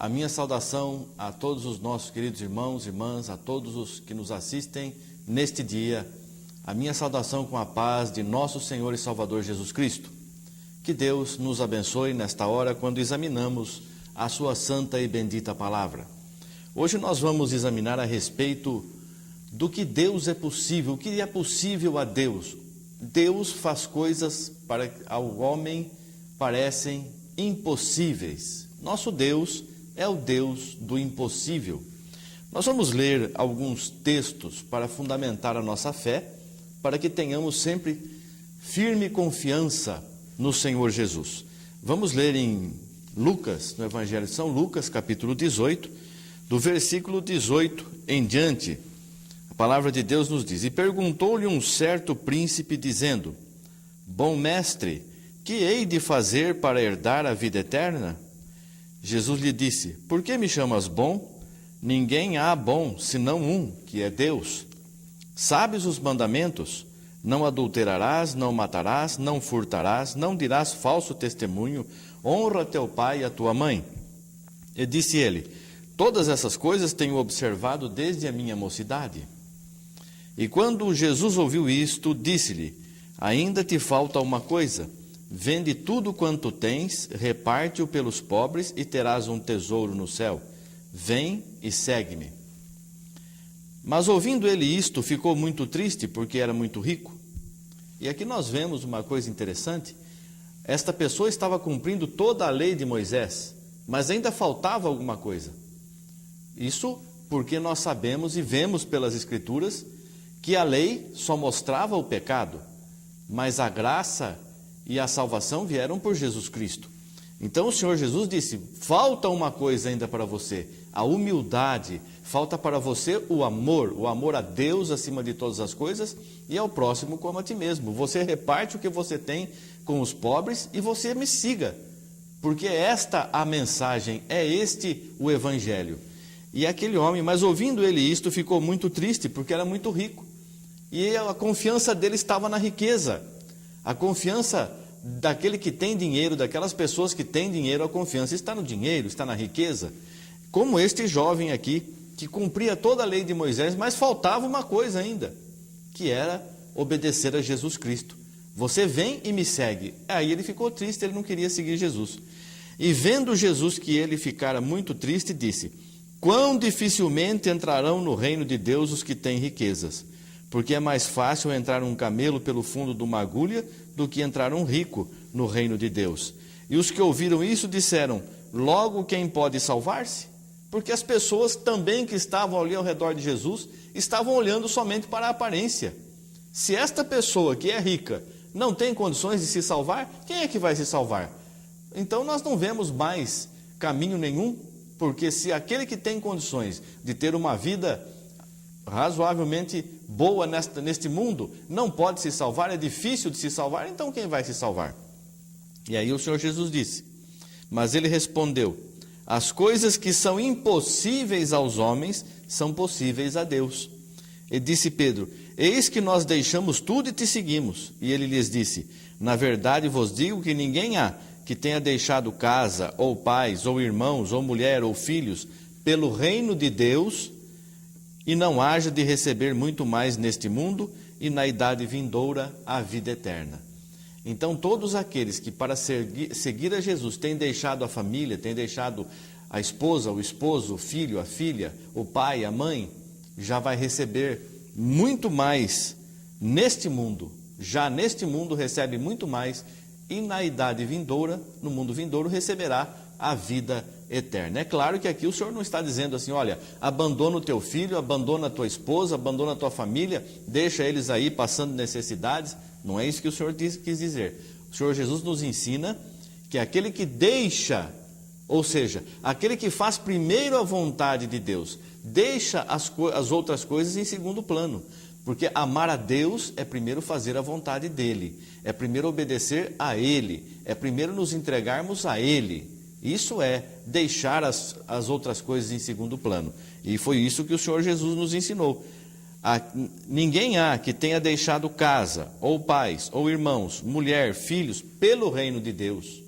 A minha saudação a todos os nossos queridos irmãos e irmãs, a todos os que nos assistem neste dia. A minha saudação com a paz de nosso Senhor e Salvador Jesus Cristo. Que Deus nos abençoe nesta hora quando examinamos a sua santa e bendita palavra. Hoje nós vamos examinar a respeito do que Deus é possível, o que é possível a Deus. Deus faz coisas para ao homem parecem impossíveis. Nosso Deus é o Deus do impossível. Nós vamos ler alguns textos para fundamentar a nossa fé, para que tenhamos sempre firme confiança no Senhor Jesus. Vamos ler em Lucas, no Evangelho de São Lucas, capítulo 18, do versículo 18 em diante. A palavra de Deus nos diz: E perguntou-lhe um certo príncipe, dizendo: Bom mestre, que hei de fazer para herdar a vida eterna? Jesus lhe disse: Por que me chamas bom? Ninguém há bom, senão um, que é Deus. Sabes os mandamentos? Não adulterarás, não matarás, não furtarás, não dirás falso testemunho, honra teu pai e a tua mãe. E disse ele: Todas essas coisas tenho observado desde a minha mocidade. E quando Jesus ouviu isto, disse-lhe: Ainda te falta uma coisa. Vende tudo quanto tens, reparte-o pelos pobres e terás um tesouro no céu. Vem e segue-me. Mas ouvindo ele isto, ficou muito triste, porque era muito rico. E aqui nós vemos uma coisa interessante. Esta pessoa estava cumprindo toda a lei de Moisés, mas ainda faltava alguma coisa. Isso porque nós sabemos e vemos pelas Escrituras que a lei só mostrava o pecado, mas a graça e a salvação vieram por Jesus Cristo. Então o Senhor Jesus disse: falta uma coisa ainda para você, a humildade, falta para você o amor a Deus acima de todas as coisas e ao próximo como a ti mesmo. Você reparte o que você tem com os pobres e você me siga, porque esta a mensagem, é este o Evangelho. E aquele homem, mas ouvindo ele isto, ficou muito triste, porque era muito rico. E a confiança dele estava na riqueza. A confiança daquele que tem dinheiro, daquelas pessoas que têm dinheiro, a confiança está no dinheiro, está na riqueza. Como este jovem aqui, que cumpria toda a lei de Moisés, mas faltava uma coisa ainda, que era obedecer a Jesus Cristo. Você vem e me segue. Aí ele ficou triste, ele não queria seguir Jesus. E vendo Jesus que ele ficara muito triste, disse: Quão dificilmente entrarão no reino de Deus os que têm riquezas, porque é mais fácil entrar um camelo pelo fundo de uma agulha do que entrar um rico no reino de Deus. E os que ouviram isso disseram: Logo quem pode salvar-se? Porque as pessoas também que estavam ali ao redor de Jesus estavam olhando somente para a aparência. Se esta pessoa que é rica não tem condições de se salvar, quem é que vai se salvar? Então nós não vemos mais caminho nenhum, porque se aquele que tem condições de ter uma vida razoavelmente boa neste mundo não pode se salvar, é difícil de se salvar, então quem vai se salvar? E aí o Senhor Jesus disse: Mas ele respondeu: As coisas que são impossíveis aos homens são possíveis a Deus. E disse Pedro: Eis que nós deixamos tudo e te seguimos. E ele lhes disse: Na verdade vos digo que ninguém há que tenha deixado casa, ou pais, ou irmãos, ou mulher, ou filhos, pelo reino de Deus, e não haja de receber muito mais neste mundo, e na idade vindoura a vida eterna. Então todos aqueles que para seguir a Jesus têm deixado a família, têm deixado a esposa, o esposo, o filho, a filha, o pai, a mãe, já vai receber muito mais neste mundo. Já neste mundo recebe muito mais, e na idade vindoura, no mundo vindouro, receberá a vida eterna. É claro que aqui o Senhor não está dizendo assim: olha, abandona o teu filho, abandona a tua esposa, abandona a tua família, deixa eles aí passando necessidades. Não é isso que o Senhor quis dizer. O Senhor Jesus nos ensina que aquele que deixa, ou seja, aquele que faz primeiro a vontade de Deus, deixa as outras coisas em segundo plano. Porque amar a Deus é primeiro fazer a vontade dEle, é primeiro obedecer a Ele, é primeiro nos entregarmos a Ele. Isso é deixar as outras coisas em segundo plano. E foi isso que o Senhor Jesus nos ensinou. Ninguém há que tenha deixado casa, ou pais, ou irmãos, mulher, filhos, pelo reino de Deus.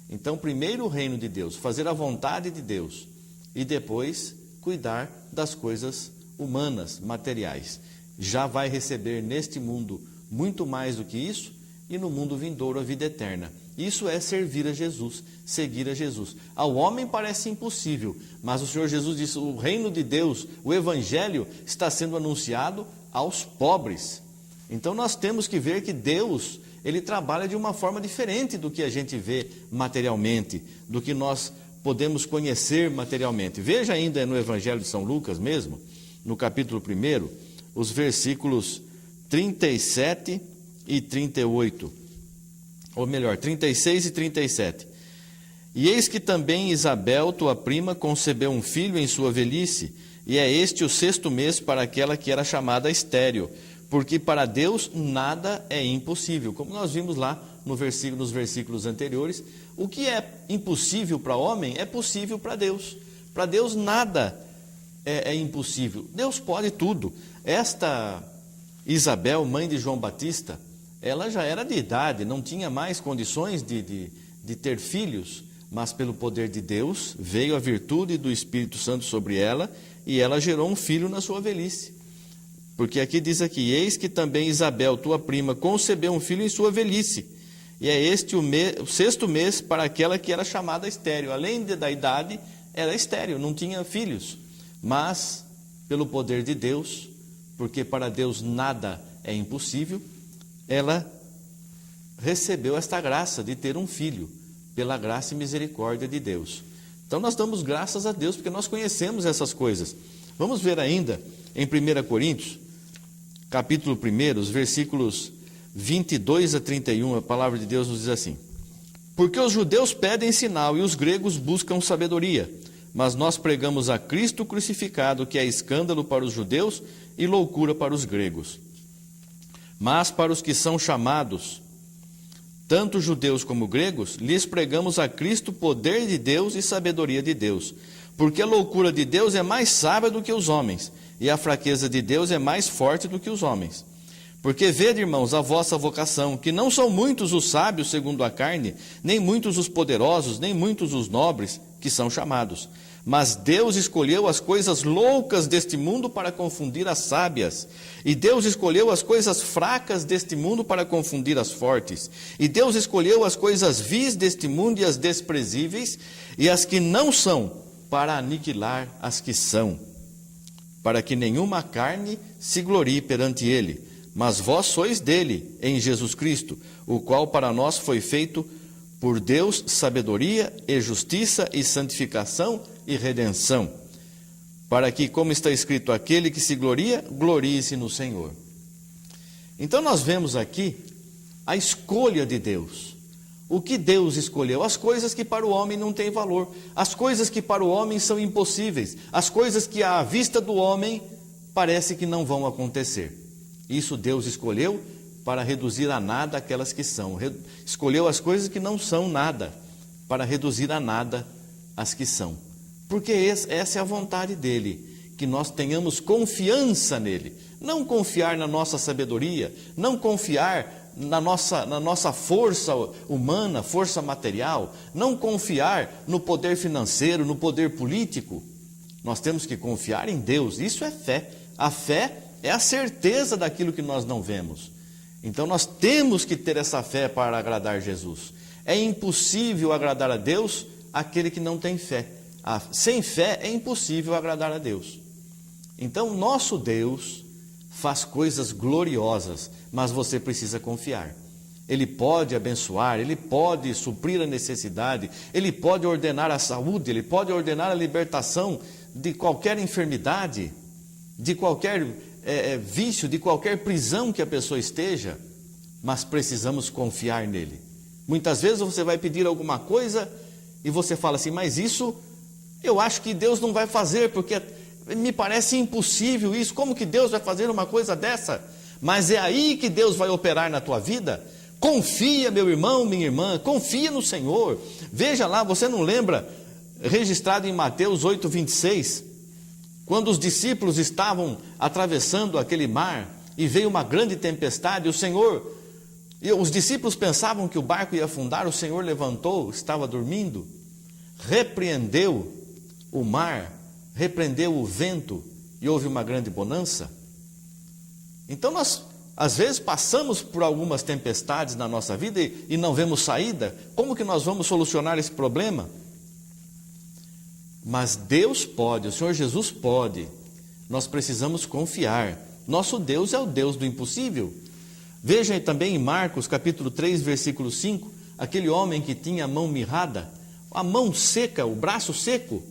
Então, primeiro o reino de Deus, fazer a vontade de Deus. e depois cuidar das coisas humanas, materiais. Já vai receber neste mundo muito mais do que isso, e no mundo vindouro a vida eterna. Isso é servir a Jesus, seguir a Jesus. Ao homem parece impossível, mas o Senhor Jesus disse: o reino de Deus, o evangelho está sendo anunciado aos pobres. Então nós temos que ver que Deus, Ele trabalha de uma forma diferente do que a gente vê materialmente, do que nós podemos conhecer materialmente. Veja ainda no Evangelho de São Lucas mesmo, no capítulo 1, os versículos 37 e 38, ou melhor, 36 e 37. E eis que também Isabel, tua prima, concebeu um filho em sua velhice, e é este o 6º mês para aquela que era chamada estéril, porque para Deus nada é impossível. Como nós vimos lá nos versículos anteriores, o que é impossível para o homem é possível para Deus. Para Deus nada é impossível. Deus pode tudo. Esta Isabel, mãe de João Batista, ela já era de idade, não tinha mais condições de ter filhos, mas pelo poder de Deus veio a virtude do Espírito Santo sobre ela, e ela gerou um filho na sua velhice. Porque aqui diz aqui: eis que também Isabel, tua prima, concebeu um filho em sua velhice, e é este o 6º mês para aquela que era chamada estéril. Além da idade, era estéril, não tinha filhos, mas pelo poder de Deus, porque para Deus nada é impossível, ela recebeu esta graça de ter um filho, pela graça e misericórdia de Deus. Então nós damos graças a Deus, porque nós conhecemos essas coisas. Vamos ver ainda em 1 Coríntios, capítulo 1, os versículos 22 a 31, a palavra de Deus nos diz assim: porque os judeus pedem sinal e os gregos buscam sabedoria, mas nós pregamos a Cristo crucificado, que é escândalo para os judeus e loucura para os gregos. Mas para os que são chamados, tanto judeus como gregos, lhes pregamos a Cristo poder de Deus e sabedoria de Deus. Porque a loucura de Deus é mais sábia do que os homens, e a fraqueza de Deus é mais forte do que os homens. Porque vede, irmãos, a vossa vocação, que não são muitos os sábios segundo a carne, nem muitos os poderosos, nem muitos os nobres que são chamados. Mas Deus escolheu as coisas loucas deste mundo para confundir as sábias. E Deus escolheu as coisas fracas deste mundo para confundir as fortes. E Deus escolheu as coisas vis deste mundo e as desprezíveis, e as que não são, para aniquilar as que são, para que nenhuma carne se glorie perante ele. Mas vós sois dele, em Jesus Cristo, o qual para nós foi feito por Deus sabedoria e justiça e santificação e redenção, para que, como está escrito, aquele que se gloria, glorie-se no Senhor. Então nós vemos aqui a escolha de Deus. O que Deus escolheu? As coisas que para o homem não têm valor, as coisas que para o homem são impossíveis, as coisas que à vista do homem parece que não vão acontecer. Isso Deus escolheu para reduzir a nada aquelas que são. Escolheu as coisas que não são nada, para reduzir a nada as que são. Porque essa é a vontade dele, que nós tenhamos confiança nele. Não confiar na nossa sabedoria, não confiar na nossa força humana, força material, não confiar no poder financeiro, no poder político. Nós temos que confiar em Deus. Isso é fé. A fé é a certeza daquilo que nós não vemos. Então nós temos que ter essa fé para agradar Jesus. É impossível agradar a Deus aquele que não tem fé. Sem fé é impossível agradar a Deus. Então nosso Deus faz coisas gloriosas, mas você precisa confiar. Ele pode abençoar, Ele pode suprir a necessidade, Ele pode ordenar a saúde, Ele pode ordenar a libertação de qualquer enfermidade, de qualquer vício, de qualquer prisão que a pessoa esteja, mas precisamos confiar nele. Muitas vezes você vai pedir alguma coisa e você fala assim: mas isso eu acho que Deus não vai fazer, porque me parece impossível isso. Como que Deus vai fazer uma coisa dessa? Mas é aí que Deus vai operar na tua vida. Confia, meu irmão, minha irmã, confia no Senhor. Veja lá, você não lembra, registrado em Mateus 8:26, quando os discípulos estavam atravessando aquele mar e veio uma grande tempestade, os discípulos pensavam que o barco ia afundar, o Senhor levantou, estava dormindo, repreendeu o mar, repreendeu o vento e houve uma grande bonança? Então nós, às vezes, passamos por algumas tempestades na nossa vida e não vemos saída. Como que nós vamos solucionar esse problema? Mas Deus pode, o Senhor Jesus pode. Nós precisamos confiar. Nosso Deus é o Deus do impossível. Veja também em Marcos capítulo 3, versículo 5, aquele homem que tinha a mão mirrada, a mão seca, o braço seco,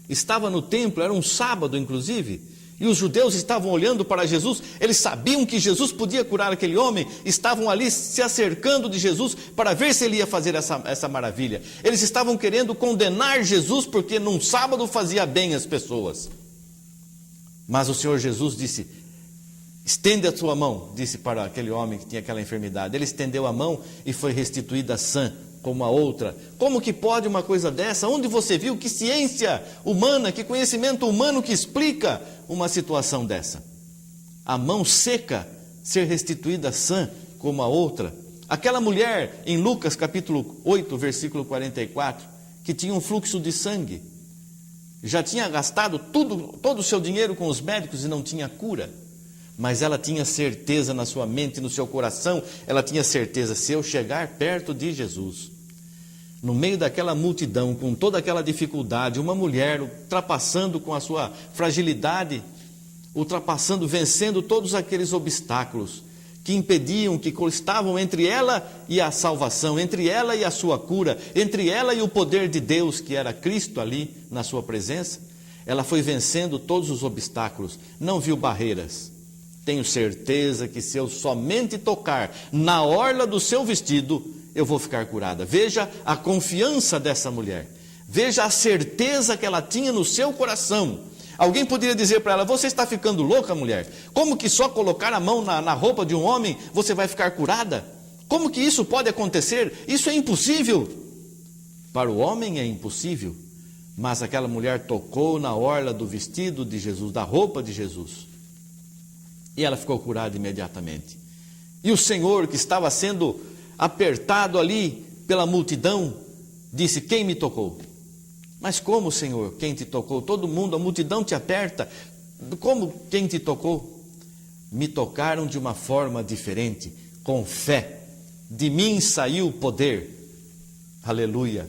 estava no templo, era um sábado inclusive, e os judeus estavam olhando para Jesus, eles sabiam que Jesus podia curar aquele homem, estavam ali se acercando de Jesus para ver se ele ia fazer essa maravilha. Eles estavam querendo condenar Jesus porque num sábado fazia bem às pessoas. Mas o Senhor Jesus disse: estende a tua mão, disse para aquele homem que tinha aquela enfermidade. Ele estendeu a mão e foi restituída sã como a outra. Como que pode uma coisa dessa? Onde você viu? Que ciência humana, que conhecimento humano que explica uma situação dessa? A mão seca ser restituída sã como a outra. Aquela mulher em Lucas capítulo 8, versículo 44, que tinha um fluxo de sangue, já tinha gastado todo o seu dinheiro com os médicos e não tinha cura. Mas ela tinha certeza na sua mente, no seu coração, ela tinha certeza: se eu chegar perto de Jesus, no meio daquela multidão, com toda aquela dificuldade, uma mulher ultrapassando com a sua fragilidade, ultrapassando, vencendo todos aqueles obstáculos que impediam, que estavam entre ela e a salvação, entre ela e a sua cura, entre ela e o poder de Deus, que era Cristo ali na sua presença, ela foi vencendo todos os obstáculos, não viu barreiras. Tenho certeza que se eu somente tocar na orla do seu vestido, eu vou ficar curada. Veja a confiança dessa mulher. Veja a certeza que ela tinha no seu coração. Alguém poderia dizer para ela: você está ficando louca, mulher? Como que só colocar a mão na roupa de um homem você vai ficar curada? Como que isso pode acontecer? Isso é impossível. Para o homem é impossível. Mas aquela mulher tocou na orla do vestido de Jesus, da roupa de Jesus. E ela ficou curada imediatamente. E o Senhor, que estava sendo apertado ali pela multidão, disse: quem me tocou? Mas como, Senhor, quem te tocou? Todo mundo, a multidão te aperta. Como quem te tocou? Me tocaram de uma forma diferente, com fé. De mim saiu o poder. Aleluia.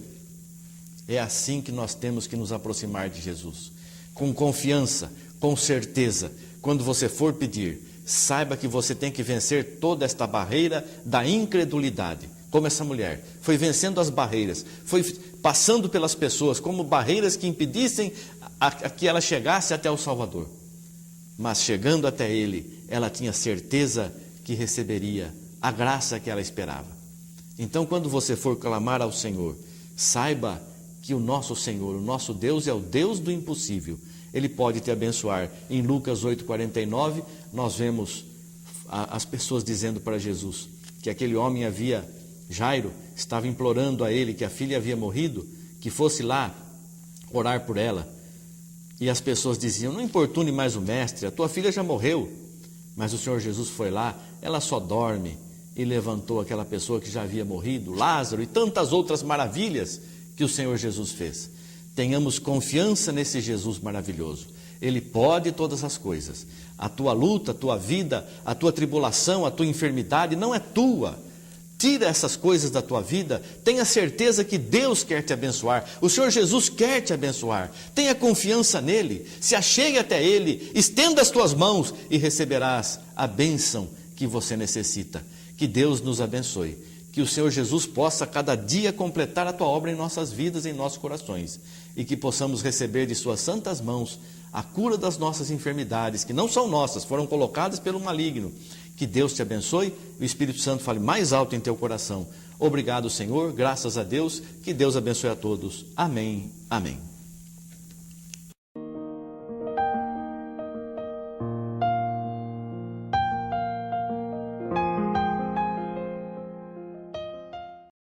É assim que nós temos que nos aproximar de Jesus. Com confiança, com certeza. Quando você for pedir, saiba que você tem que vencer toda esta barreira da incredulidade. Como essa mulher foi vencendo as barreiras, foi passando pelas pessoas como barreiras que impedissem que ela chegasse até o Salvador. Mas chegando até Ele, ela tinha certeza que receberia a graça que ela esperava. Então, quando você for clamar ao Senhor, saiba que o nosso Senhor, o nosso Deus, é o Deus do impossível. Ele pode te abençoar. Em Lucas 8,49, nós vemos as pessoas dizendo para Jesus que aquele homem Jairo, estava implorando a ele que a filha havia morrido, que fosse lá orar por ela. E as pessoas diziam: não importune mais o mestre, a tua filha já morreu. Mas o Senhor Jesus foi lá: ela só dorme. E levantou aquela pessoa que já havia morrido, Lázaro, e tantas outras maravilhas que o Senhor Jesus fez. Tenhamos confiança nesse Jesus maravilhoso. Ele pode todas as coisas. A tua luta, a tua vida, a tua tribulação, a tua enfermidade não é tua. Tira essas coisas da tua vida. Tenha certeza que Deus quer te abençoar. O Senhor Jesus quer te abençoar. Tenha confiança nele. Se achegue até ele. Estenda as tuas mãos e receberás a bênção que você necessita. Que Deus nos abençoe. Que o Senhor Jesus possa cada dia completar a tua obra em nossas vidas, em nossos corações. E que possamos receber de suas santas mãos a cura das nossas enfermidades, que não são nossas, foram colocadas pelo maligno. Que Deus te abençoe, o Espírito Santo fale mais alto em teu coração. Obrigado, Senhor, graças a Deus, que Deus abençoe a todos. Amém, amém.